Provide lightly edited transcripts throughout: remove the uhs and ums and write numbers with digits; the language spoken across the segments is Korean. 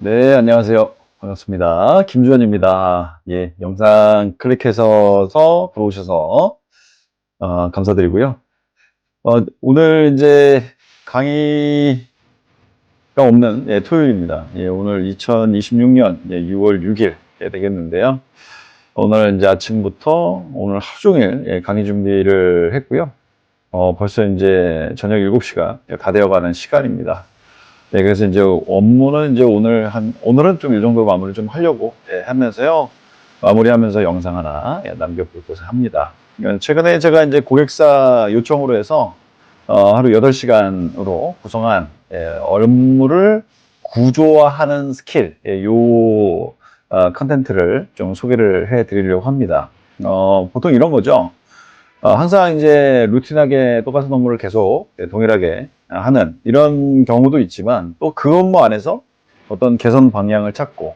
네, 안녕하세요. 반갑습니다. 김주현입니다. 예, 영상 클릭해서 들어오셔서 감사드리고요. 오늘 이제 강의가 없는 토요일입니다. 예, 오늘 2026년 6월 6일 되겠는데요. 오늘 이제 아침부터 오늘 하루 종일 강의 준비를 했고요. 벌써 이제 저녁 7시가 다 되어가는 시간입니다. 네, 그래서 이제 업무는 이제 오늘은 좀 이 정도 마무리 좀 하려고 하면서요. 마무리하면서 영상 하나 남겨볼고 합니다. 최근에 제가 이제 고객사 요청으로 해서 하루 8시간으로 구성한 업무를 구조화하는 스킬, 요 컨텐츠를 좀 소개를 해 드리려고 합니다. 보통 이런 거죠. 항상 이제 루틴하게 똑같은 업무를 계속 동일하게 하는 이런 경우도 있지만 또 그 업무 안에서 어떤 개선 방향을 찾고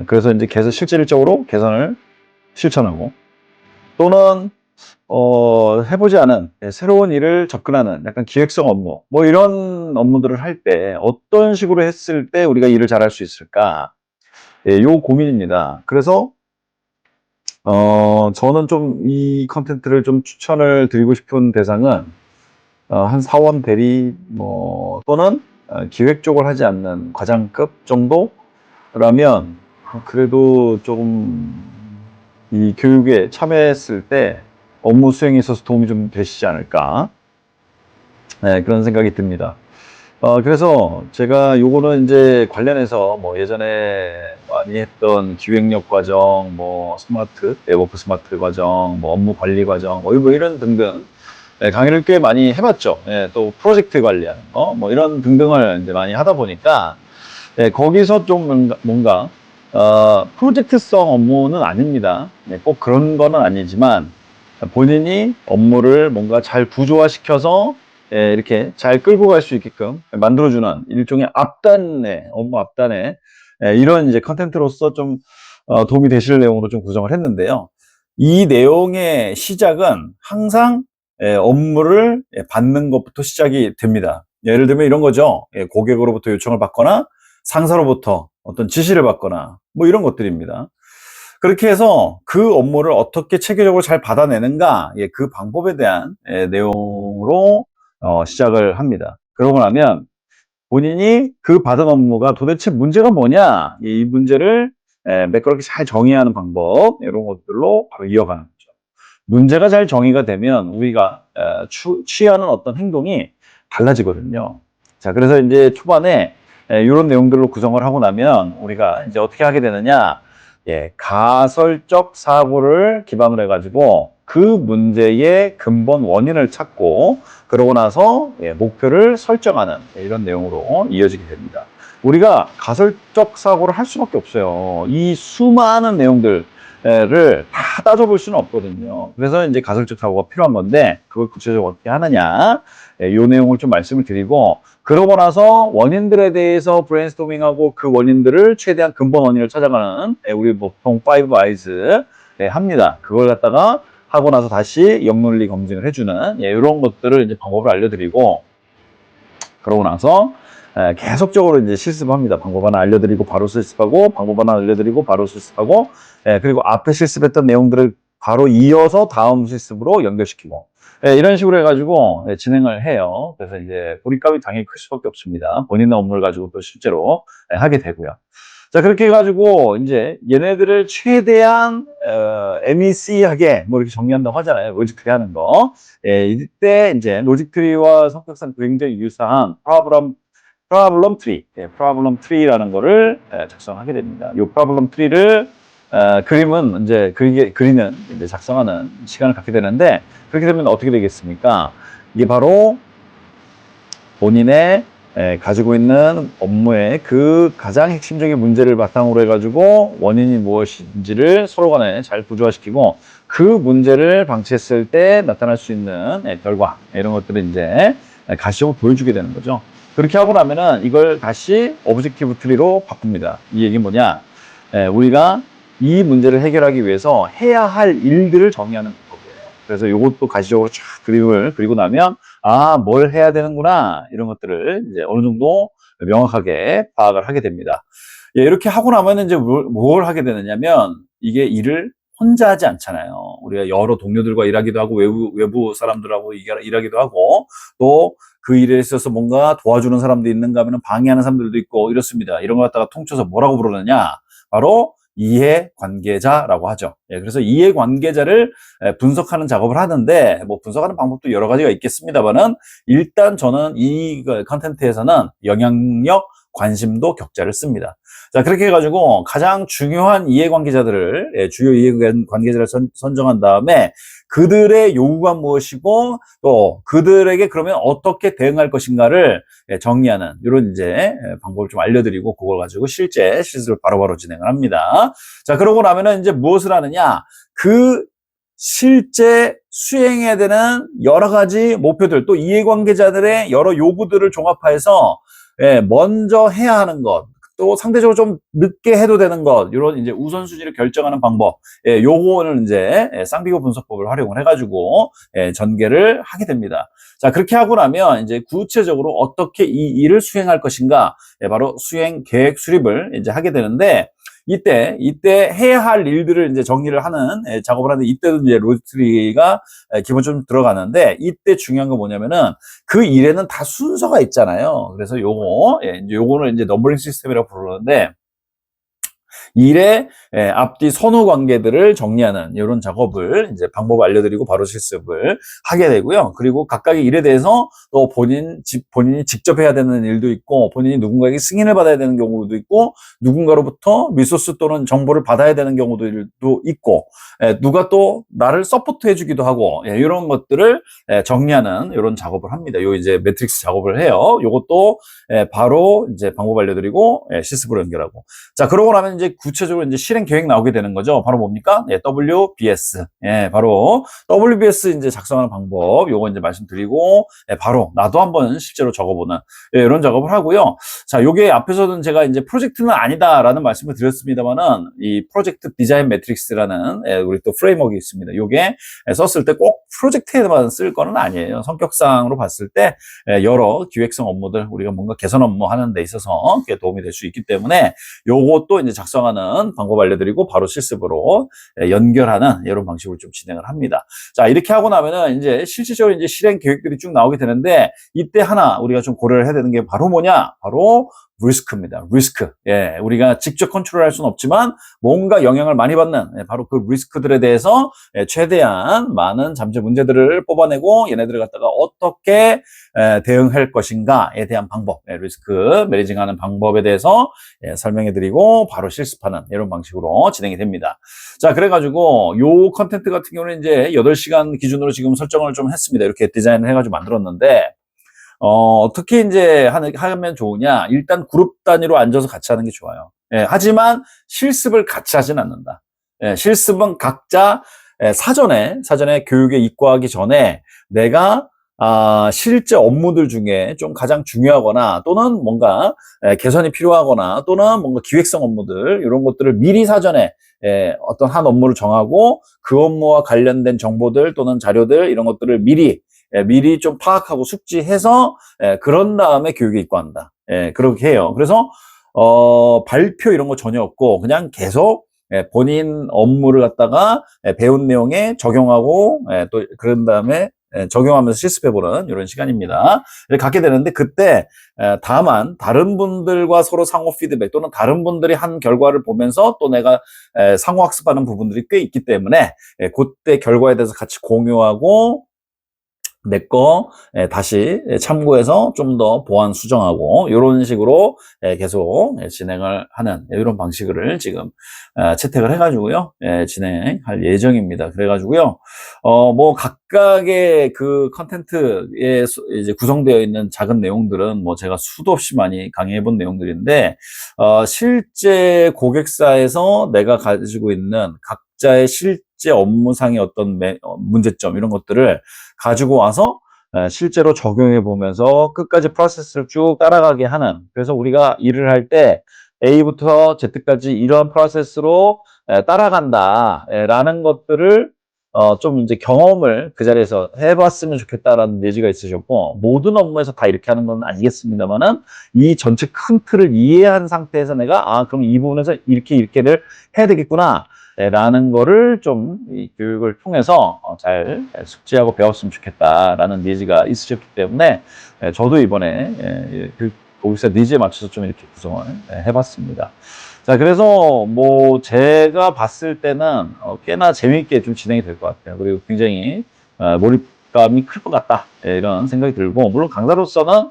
그래서 이제 실질적으로 개선을 실천하고 또는 해보지 않은 새로운 일을 접근하는 약간 기획성 업무 뭐 이런 업무들을 할 때 어떤 식으로 했을 때 우리가 일을 잘할 수 있을까 요 고민입니다. 그래서 저는 좀 이 컨텐츠를 좀 추천을 드리고 싶은 대상은 한 사원 대리 뭐 또는 기획 쪽을 하지 않는 과장급 정도라면 그래도 조금 이 교육에 참여했을 때 업무 수행에 있어서 도움이 좀 되시지 않을까 그런 생각이 듭니다. 그래서 제가 요거는 이제 관련해서 뭐 예전에 많이 했던 기획력 과정, 뭐 스마트, 워크 스마트 과정, 뭐 업무 관리 과정, 뭐 이런 등등 강의를 꽤 많이 해봤죠. 또 프로젝트 관리하는 거, 뭐 이런 등등을 이제 많이 하다 보니까 거기서 좀 뭔가 프로젝트성 업무는 아닙니다. 꼭 그런 거는 아니지만 본인이 업무를 뭔가 잘 구조화시켜서 이렇게 잘 끌고 갈 수 있게끔 만들어주는 일종의 업무 앞단에 이런 이제 컨텐츠로서 좀 도움이 되실 내용으로 좀 구성을 했는데요. 이 내용의 시작은 항상 업무를 받는 것부터 시작이 됩니다. 예를 들면 이런 거죠. 고객으로부터 요청을 받거나 상사로부터 어떤 지시를 받거나 뭐 이런 것들입니다. 그렇게 해서 그 업무를 어떻게 체계적으로 잘 받아내는가 그 방법에 대한 내용으로 시작을 합니다. 그러고 나면 본인이 그 받은 업무가 도대체 문제가 뭐냐 이 문제를 매끄럽게 잘 정의하는 방법 이런 것들로 바로 이어가는 거죠. 문제가 잘 정의가 되면 우리가 취하는 어떤 행동이 달라지거든요. 자, 그래서 이제 초반에 이런 내용들로 구성을 하고 나면 우리가 이제 어떻게 하게 되느냐, 가설적 사고를 기반으로 해가지고 그 문제의 근본 원인을 찾고 그러고 나서 목표를 설정하는 이런 내용으로 이어지게 됩니다. 우리가 가설적 사고를 할 수밖에 없어요. 이 수많은 내용들 를 다 따져볼 수는 없거든요. 그래서 이제 가설적 사고가 필요한 건데 그걸 구체적으로 어떻게 하느냐 이 내용을 좀 말씀을 드리고 그러고 나서 원인들에 대해서 브레인스토밍하고 그 원인들을 최대한 근본 원인을 찾아가는 우리 보통 5 아이즈 합니다. 그걸 갖다가 하고 나서 다시 역논리 검증을 해주는 이런 것들을 이제 방법을 알려드리고 그러고 나서 계속적으로 이제 실습합니다. 방법 하나 알려드리고 바로 실습하고 방법 하나 알려드리고 바로 실습하고 그리고 앞에 실습했던 내용들을 바로 이어서 다음 실습으로 연결시키고 이런 식으로 해가지고 진행을 해요. 그래서 이제 고립감이 당연히 클 수밖에 없습니다. 본인의 업무를 가지고 또 실제로 하게 되고요. 자, 그렇게 해가지고 이제 얘네들을 최대한 MEC하게 뭐 이렇게 정리한다고 하잖아요. 로직트리 하는 거. 이때 이제 로직트리와 성격상 굉장히 유사한 프로블럼 트리, 프로블럼 트리라는 거를 작성하게 됩니다. 이 프로블럼 트리를 그림은 이제 그리는 이제 작성하는 시간을 갖게 되는데 그렇게 되면 어떻게 되겠습니까? 이게 바로 본인의 가지고 있는 업무의 그 가장 핵심적인 문제를 바탕으로 해가지고 원인이 무엇인지를 서로 간에 잘 구조화시키고 그 문제를 방치했을 때 나타날 수 있는 결과 이런 것들을 이제 가시적으로 보여주게 되는 거죠. 그렇게 하고 나면은 이걸 다시 오브젝티브 트리로 바꿉니다. 이 얘기는 뭐냐? 우리가 이 문제를 해결하기 위해서 해야 할 일들을 정의하는 거예요. 그래서 이것도 가시적으로 쫙 그림을 그리고 나면 뭘 해야 되는구나 이런 것들을 이제 어느 정도 명확하게 파악을 하게 됩니다. 예, 이렇게 하고 나면 이제 뭘 하게 되느냐면 이게 일을 혼자 하지 않잖아요. 우리가 여러 동료들과 일하기도 하고 외부 사람들하고 일하기도 하고 또 그 일에 있어서 뭔가 도와주는 사람도 있는가 하면 방해하는 사람들도 있고 이렇습니다. 이런 거 갖다가 통째서 뭐라고 부르느냐? 바로 이해관계자라고 하죠. 예, 그래서 이해관계자를 분석하는 작업을 하는데 뭐 분석하는 방법도 여러 가지가 있겠습니다만은 일단 저는 이 컨텐츠에서는 영향력, 관심도, 격자를 씁니다. 자, 그렇게 해가지고 가장 중요한 이해관계자들을 주요 이해관계자를 선정한 다음에 그들의 요구가 무엇이고 또 그들에게 그러면 어떻게 대응할 것인가를 정리하는 이런 이제 방법을 좀 알려드리고 그걸 가지고 실제 실습을 바로바로 진행을 합니다. 자, 그러고 나면은 이제 무엇을 하느냐? 그 실제 수행해야 되는 여러 가지 목표들 또 이해관계자들의 여러 요구들을 종합해서 먼저 해야 하는 것, 또 상대적으로 좀 늦게 해도 되는 것, 이런 이제 우선순위를 결정하는 방법, 요거는 이제 쌍비교 분석법을 활용을 해가지고 전개를 하게 됩니다. 자, 그렇게 하고 나면 이제 구체적으로 어떻게 이 일을 수행할 것인가, 바로 수행 계획 수립을 이제 하게 되는데 이때 해야 할 일들을 이제 정리를 하는 작업을 하는데 이때도 이제 로드트리가 기본적으로 들어가는데 이때 중요한 건 뭐냐면은 그 일에는 다 순서가 있잖아요. 그래서 이제 요거는 이제 넘버링 시스템이라고 부르는데 일의 앞뒤 선후 관계들을 정리하는 이런 작업을 이제 방법을 알려드리고 바로 실습을 하게 되고요. 그리고 각각의 일에 대해서 또 본인이 직접 해야 되는 일도 있고 본인이 누군가에게 승인을 받아야 되는 경우도 있고 누군가로부터 리소스 또는 정보를 받아야 되는 경우도 있고 누가 또 나를 서포트 해주기도 하고 이런 것들을 정리하는 이런 작업을 합니다. 요 이제 매트릭스 작업을 해요. 요것도 바로 이제 방법 알려드리고 실습으로 연결하고 자 그러고 나면 이제 구체적으로 이제 실행 계획 나오게 되는 거죠. 바로 뭡니까? WBS. 바로 WBS 이제 작성하는 방법. 요거 이제 말씀드리고 바로 나도 한번 실제로 적어보는 이런 작업을 하고요. 자, 요게 앞에서는 제가 이제 프로젝트는 아니다라는 말씀을 드렸습니다만은 이 프로젝트 디자인 매트릭스라는 우리 또 프레임워크가 있습니다. 요게 썼을 때 꼭 프로젝트에만 쓸 거는 아니에요. 성격상으로 봤을 때 여러 기획성 업무들 우리가 뭔가 개선 업무 하는 데 있어서 도움이 될 수 있기 때문에 요것도 이제 작성하는 방법 알려드리고 바로 실습으로 연결하는 이런 방식으로 좀 진행을 합니다. 자, 이렇게 하고 나면은 이제 실질적으로 이제 실행 계획들이 쭉 나오게 되는데 이때 하나 우리가 좀 고려를 해야 되는 게 바로 뭐냐? 바로 리스크입니다. 리스크. 우리가 직접 컨트롤할 수는 없지만 뭔가 영향을 많이 받는 바로 그 리스크들에 대해서 최대한 많은 잠재 문제들을 뽑아내고 얘네들을 갖다가 어떻게 대응할 것인가에 대한 방법, 리스크 매니징하는 방법에 대해서 설명해드리고 바로 실습하는 이런 방식으로 진행이 됩니다. 자, 그래가지고 요 컨텐트 같은 경우는 이제 8시간 기준으로 지금 설정을 좀 했습니다. 이렇게 디자인을 해가지고 만들었는데 어떻게 이제 하면 좋으냐? 일단 그룹 단위로 앉아서 같이 하는 게 좋아요. 하지만 실습을 같이 하진 않는다. 실습은 각자 사전에 교육에 입과하기 전에 내가 실제 업무들 중에 좀 가장 중요하거나 또는 뭔가 개선이 필요하거나 또는 뭔가 기획성 업무들 이런 것들을 미리 사전에 어떤 한 업무를 정하고 그 업무와 관련된 정보들 또는 자료들 이런 것들을 미리 좀 파악하고 숙지해서 그런 다음에 교육에 입과한다. 그렇게 해요. 그래서 발표 이런 거 전혀 없고 그냥 계속 본인 업무를 갖다가 배운 내용에 적용하고 또 그런 다음에 적용하면서 실습해보는 이런 시간입니다. 이렇게 갖게 되는데 그때 다만 다른 분들과 서로 상호 피드백 또는 다른 분들이 한 결과를 보면서 또 내가 상호 학습하는 부분들이 꽤 있기 때문에 그때 결과에 대해서 같이 공유하고 내 거 다시 참고해서 좀 더 보완 수정하고 이런 식으로 계속 진행을 하는 이런 방식을 지금 채택을 해가지고요 진행할 예정입니다. 그래가지고요 뭐 각각의 그 컨텐츠에 이제 구성되어 있는 작은 내용들은 뭐 제가 수도 없이 많이 강의해본 내용들인데 실제 고객사에서 내가 가지고 있는 각자의 실제 업무상의 어떤 문제점 이런 것들을 가지고 와서 실제로 적용해 보면서 끝까지 프로세스를 쭉 따라가게 하는 그래서 우리가 일을 할 때 A부터 Z까지 이런 프로세스로 따라간다 라는 것들을 좀 이제 경험을 그 자리에서 해봤으면 좋겠다라는 내지가 있으셨고, 모든 업무에서 다 이렇게 하는 건 아니겠습니다만은, 이 전체 큰 틀을 이해한 상태에서 내가, 그럼 이 부분에서 이렇게를 해야 되겠구나, 라는 거를 좀 이 교육을 통해서 잘 숙지하고 배웠으면 좋겠다라는 니즈가 있으셨기 때문에, 저도 이번에 그 고객사 니즈에 맞춰서 좀 이렇게 구성을 해봤습니다. 자, 그래서 뭐 제가 봤을 때는 꽤나 재미있게 좀 진행이 될 것 같아요. 그리고 굉장히 몰입감이 클 것 같다, 이런 생각이 들고, 물론 강사로서는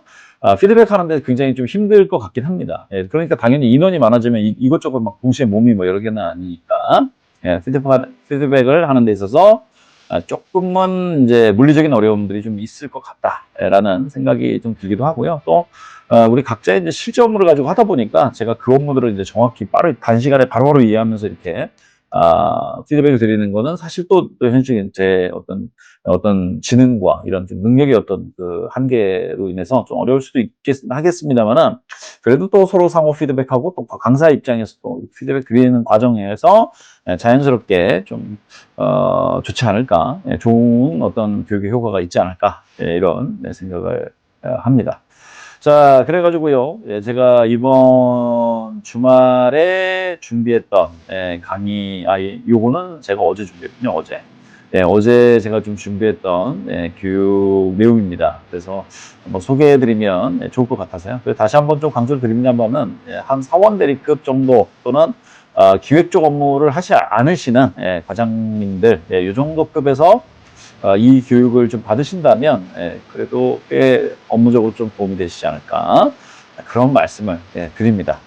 피드백 하는데 굉장히 좀 힘들 것 같긴 합니다. 그러니까 당연히 인원이 많아지면 이것저것 막 동시에 몸이 뭐 여러 개는 아니니까, 피드백을 하는 데 있어서 조금은 이제 물리적인 어려움들이 좀 있을 것 같다라는 생각이 좀 들기도 하고요. 또 우리 각자의 이제 실제 업무를 가지고 하다 보니까 제가 그 업무들을 이제 정확히 단시간에 바로바로 이해하면서 이렇게 피드백을 드리는 거는 사실 또 현실적인 제 어떤 지능과 이런 좀 능력의 어떤 그 한계로 인해서 좀 어려울 수도 하겠습니다만은, 그래도 또 서로 상호 피드백하고 또 강사 입장에서 또 피드백 드리는 과정에서 자연스럽게 좀 좋지 않을까, 좋은 어떤 교육의 효과가 있지 않을까, 이런 생각을 합니다. 자, 그래가지고요, 제가 이번 주말에 준비했던 강의, 요거는 제가 어제 준비했군요, 어제. 어제 제가 좀 준비했던 교육 내용입니다. 그래서 한번 소개해드리면 좋을 것 같아서요. 그래서 다시 한번 좀 강조를 드립니다만은, 한 사원 대리급 정도 또는 기획 쪽 업무를 하지 않으시는 과장님들, 이 정도 급에서 이 교육을 좀 받으신다면, 그래도 꽤 업무적으로 좀 도움이 되시지 않을까, 그런 말씀을 드립니다.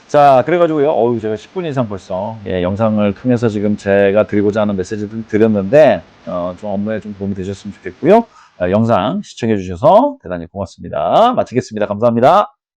자, 그래가지고요, 제가 10분 이상 벌써 영상을 통해서 지금 제가 드리고자 하는 메시지를 드렸는데, 좀 업무에 좀 도움이 되셨으면 좋겠고요. 영상 시청해 주셔서 대단히 고맙습니다. 마치겠습니다. 감사합니다.